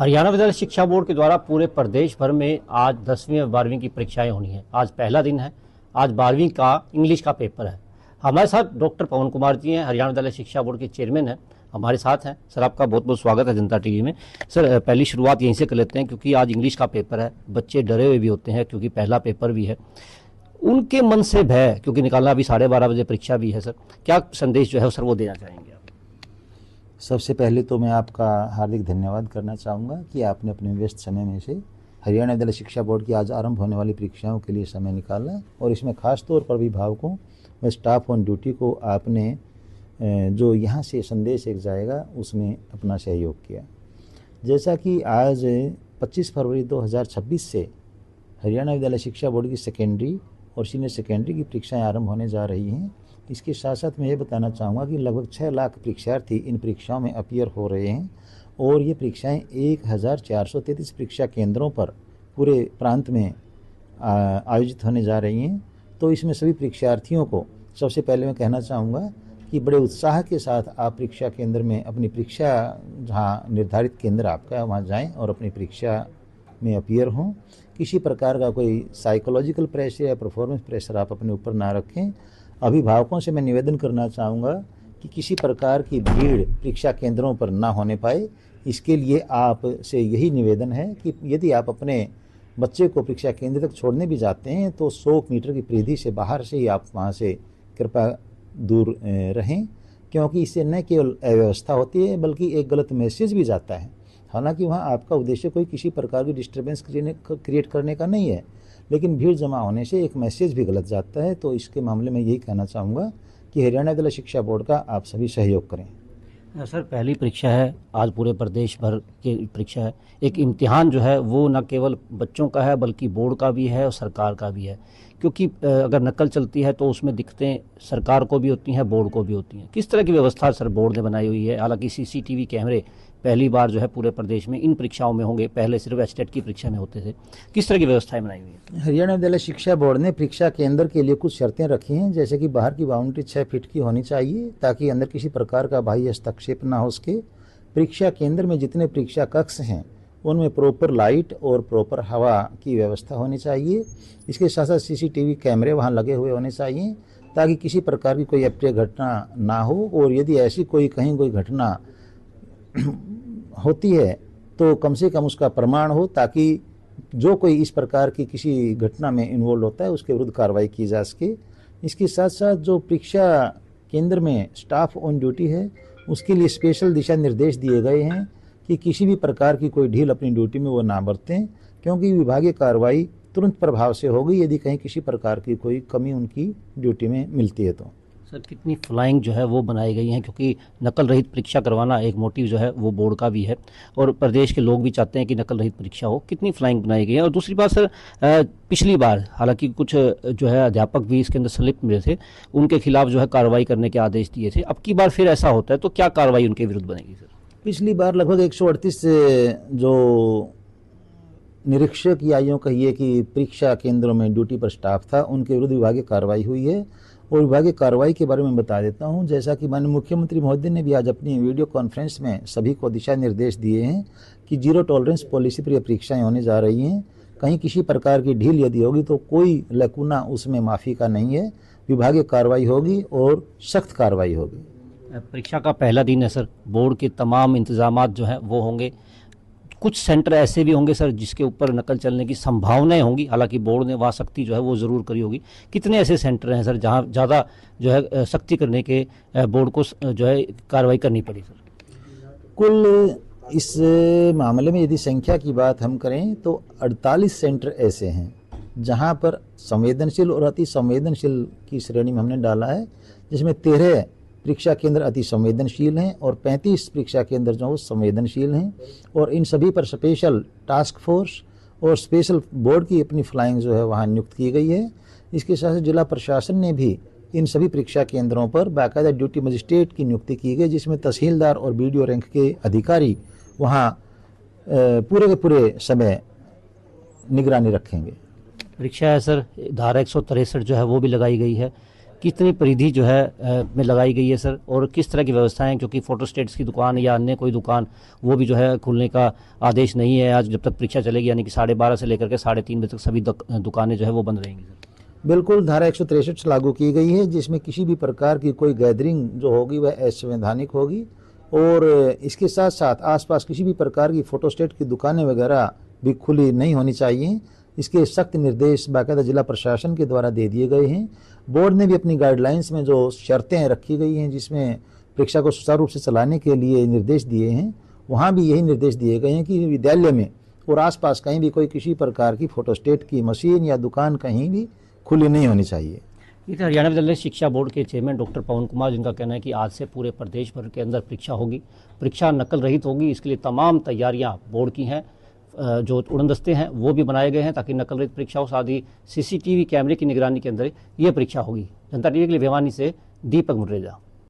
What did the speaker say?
हरियाणा विद्यालय शिक्षा बोर्ड के द्वारा पूरे प्रदेश भर में आज 10वीं और 12वीं की परीक्षाएं होनी है। आज पहला दिन है। आज 12वीं का इंग्लिश का पेपर है। हमारे साथ डॉक्टर पवन कुमार जी हैं, हरियाणा विद्यालय शिक्षा बोर्ड के चेयरमैन हैं, हमारे साथ हैं। सर, आपका बहुत बहुत स्वागत है जनता टीवी में। सर, पहली शुरुआत यहीं से कर लेते हैं क्योंकि आज इंग्लिश का पेपर है। बच्चे डरे हुए भी होते हैं क्योंकि पहला पेपर भी है। उनके मन से भय, क्योंकि निकालना अभी 12:30 बजे परीक्षा भी है। सर, क्या संदेश जो है सर वो देना चाहेंगे आप? सबसे पहले तो मैं आपका हार्दिक धन्यवाद करना चाहूँगा कि आपने अपने व्यस्त समय में से हरियाणा विद्यालय शिक्षा बोर्ड की आज आरंभ होने वाली परीक्षाओं के लिए समय निकाला और इसमें खास तौर पर अभिभावकों व स्टाफ ऑन ड्यूटी को आपने जो यहाँ से संदेश एक जाएगा उसमें अपना सहयोग किया। जैसा कि आज 25 फरवरी 2026 से हरियाणा विद्यालय शिक्षा बोर्ड की सेकेंडरी और सीनियर सेकेंडरी की परीक्षाएँ आरंभ होने जा रही हैं। इसके साथ साथ मैं ये बताना चाहूँगा कि लगभग 6 लाख परीक्षार्थी इन परीक्षाओं में अपीयर हो रहे हैं और ये परीक्षाएं 1433 परीक्षा केंद्रों पर पूरे प्रांत में आयोजित होने जा रही हैं। तो इसमें सभी परीक्षार्थियों को सबसे पहले मैं कहना चाहूँगा कि बड़े उत्साह के साथ आप परीक्षा केंद्र में अपनी परीक्षा, जहाँ निर्धारित केंद्र आपका है वहाँ जाएँ और अपनी परीक्षा में अपीयर हों। किसी प्रकार का कोई साइकोलॉजिकल प्रेशर या परफॉर्मेंस प्रेशर आप अपने ऊपर ना रखें। अभिभावकों से मैं निवेदन करना चाहूँगा कि किसी प्रकार की भीड़ परीक्षा केंद्रों पर ना होने पाए। इसके लिए आप से यही निवेदन है कि यदि आप अपने बच्चे को परीक्षा केंद्र तक छोड़ने भी जाते हैं तो 100 मीटर की परिधि से बाहर से ही आप वहाँ से कृपया दूर रहें, क्योंकि इससे न केवल अव्यवस्था होती है बल्कि एक गलत मैसेज भी जाता है। हालांकि वहाँ आपका उद्देश्य कोई किसी प्रकार की डिस्टर्बेंस क्रिएट करने का नहीं है, लेकिन भीड़ जमा होने से एक मैसेज भी गलत जाता है। तो इसके मामले में यही कहना चाहूँगा कि हरियाणा विद्यालय शिक्षा बोर्ड का आप सभी सहयोग करें। सर, पहली परीक्षा है, आज पूरे प्रदेश भर की परीक्षा है। एक इम्तिहान जो है वो न केवल बच्चों का है बल्कि बोर्ड का भी है और सरकार का भी है, क्योंकि अगर नकल चलती है तो उसमें दिक्कतें सरकार को भी होती हैं, बोर्ड को भी होती हैं। किस तरह की व्यवस्था सर बोर्ड ने बनाई हुई है? हालांकि CCTV कैमरे पहली बार जो है पूरे प्रदेश में इन परीक्षाओं में होंगे, पहले सिर्फ एस्टेट की परीक्षा में होते थे। किस तरह की व्यवस्थाएं बनाई हुई है? हरियाणा विद्यालय शिक्षा बोर्ड ने परीक्षा केंद्र के लिए कुछ शर्तें रखी हैं, जैसे कि बाहर की बाउंड्री 6 फीट की होनी चाहिए ताकि अंदर किसी प्रकार का बाह्य हस्तक्षेप ना हो सके। परीक्षा केंद्र में जितने परीक्षा कक्ष हैं उनमें प्रॉपर लाइट और प्रॉपर हवा की व्यवस्था होनी चाहिए। इसके साथ साथ CCTV कैमरे वहाँ लगे हुए होने चाहिए ताकि किसी प्रकार की कोई अप्रिय घटना ना हो, और यदि ऐसी कहीं कोई घटना होती है तो कम से कम उसका प्रमाण हो, ताकि जो कोई इस प्रकार की किसी घटना में इन्वॉल्व होता है उसके विरुद्ध कार्रवाई की जा सके। इसके साथ साथ जो परीक्षा केंद्र में स्टाफ ऑन ड्यूटी है उसके लिए स्पेशल दिशा निर्देश दिए गए हैं कि किसी भी प्रकार की कोई ढील अपनी ड्यूटी में वो ना बरतें, क्योंकि विभागीय कार्रवाई तुरंत प्रभाव से होगी यदि कहीं किसी प्रकार की कोई कमी उनकी ड्यूटी में मिलती है। तो सर, कितनी फ्लाइंग जो है वो बनाई गई हैं, क्योंकि नकल रहित परीक्षा करवाना एक मोटिव जो है वो बोर्ड का भी है और प्रदेश के लोग भी चाहते हैं कि नकल रहित परीक्षा हो। कितनी फ्लाइंग बनाई गई है? और दूसरी बात सर, पिछली बार हालांकि कुछ जो है अध्यापक भी इसके अंदर संलिप्त मिले थे, उनके खिलाफ जो है कार्रवाई करने के आदेश दिए थे। अब की बार फिर ऐसा होता है तो क्या कार्रवाई उनके विरुद्ध बनेगी सर? पिछली बार लगभग 138 जो निरीक्षक या यूँ कहिए कि परीक्षा केंद्रों में ड्यूटी पर स्टाफ था उनके विरुद्ध विभागीय कार्रवाई हुई है। और विभागीय कार्रवाई के बारे में बता देता हूं, जैसा कि माननीय मुख्यमंत्री महोदय ने भी आज अपनी वीडियो कॉन्फ्रेंस में सभी को दिशा निर्देश दिए हैं कि 0 टॉलरेंस पॉलिसी पर यह परीक्षाएँ होने जा रही हैं। कहीं किसी प्रकार की ढील यदि होगी तो कोई लैकुना उसमें माफ़ी का नहीं है। विभागीय कार्रवाई होगी और सख्त कार्रवाई होगी। परीक्षा का पहला दिन है सर, बोर्ड के तमाम इंतजामात जो हैं वो होंगे। कुछ सेंटर ऐसे भी होंगे सर जिसके ऊपर नकल चलने की संभावनाएं होंगी, हालांकि बोर्ड ने वहाँ सख्ती जो है वो ज़रूर करी होगी। कितने ऐसे सेंटर हैं सर जहाँ ज़्यादा जो है सख्ती करने के बोर्ड को जो है कार्रवाई करनी पड़ी सर? कुल इस मामले में यदि संख्या की बात हम करें तो 48 सेंटर ऐसे हैं जहाँ पर संवेदनशील और अति संवेदनशील की श्रेणी में हमने डाला है, जिसमें 13 परीक्षा केंद्र अति संवेदनशील हैं और 35 परीक्षा केंद्र जो संवेदनशील हैं। और इन सभी पर स्पेशल टास्क फोर्स और स्पेशल बोर्ड की अपनी फ्लाइंग जो है वहाँ नियुक्त की गई है। इसके साथ जिला प्रशासन ने भी इन सभी परीक्षा केंद्रों पर बाकायदा ड्यूटी मजिस्ट्रेट की नियुक्ति की गई, जिसमें तहसीलदार और BDO रैंक के अधिकारी वहाँ पूरे के पूरे समय निगरानी रखेंगे। परीक्षा है सर, धारा 163 जो है वो भी लगाई गई है। कितनी परिधि जो है में लगाई गई है सर, और किस तरह की व्यवस्थाएं, क्योंकि फोटोस्टेट्स की दुकान या अन्य कोई दुकान वो भी जो है खुलने का आदेश नहीं है आज जब तक परीक्षा चलेगी, यानी कि 12:30 से लेकर के 3:30 बजे तक सभी दुकानें जो है वो बंद रहेंगी सर। बिल्कुल, धारा 163 लागू की गई है, जिसमें किसी भी प्रकार की कोई गैदरिंग जो होगी वह असंवैधानिक होगी, और इसके साथ साथ आसपास किसी भी प्रकार की फोटोस्टेट की दुकानें वगैरह भी खुली नहीं होनी चाहिए। इसके सख्त निर्देश बाकायदा जिला प्रशासन के द्वारा दे दिए गए हैं। बोर्ड ने भी अपनी गाइडलाइंस में जो शर्तें रखी गई हैं, जिसमें परीक्षा को सुचारू रूप से चलाने के लिए निर्देश दिए हैं, वहाँ भी यही निर्देश दिए गए हैं कि विद्यालय में और आसपास कहीं भी कोई किसी प्रकार की फोटोस्टेट की मशीन या दुकान कहीं भी खुली नहीं होनी चाहिए। इधर हरियाणा विद्यालय शिक्षा बोर्ड के चेयरमैन डॉक्टर पवन कुमार, जिनका कहना है कि आज से पूरे प्रदेश भर के अंदर परीक्षा होगी, परीक्षा नकल रहित होगी। इसके लिए तमाम तैयारियां बोर्ड की हैं, जो उड़नदस्ते हैं वो भी बनाए गए हैं ताकि नकल रहित परीक्षा हो। साथ ही CCTV कैमरे की निगरानी के अंदर ये परीक्षा होगी। जनता टीवी के लिए भिवानी से दीपक मुर्रेजा।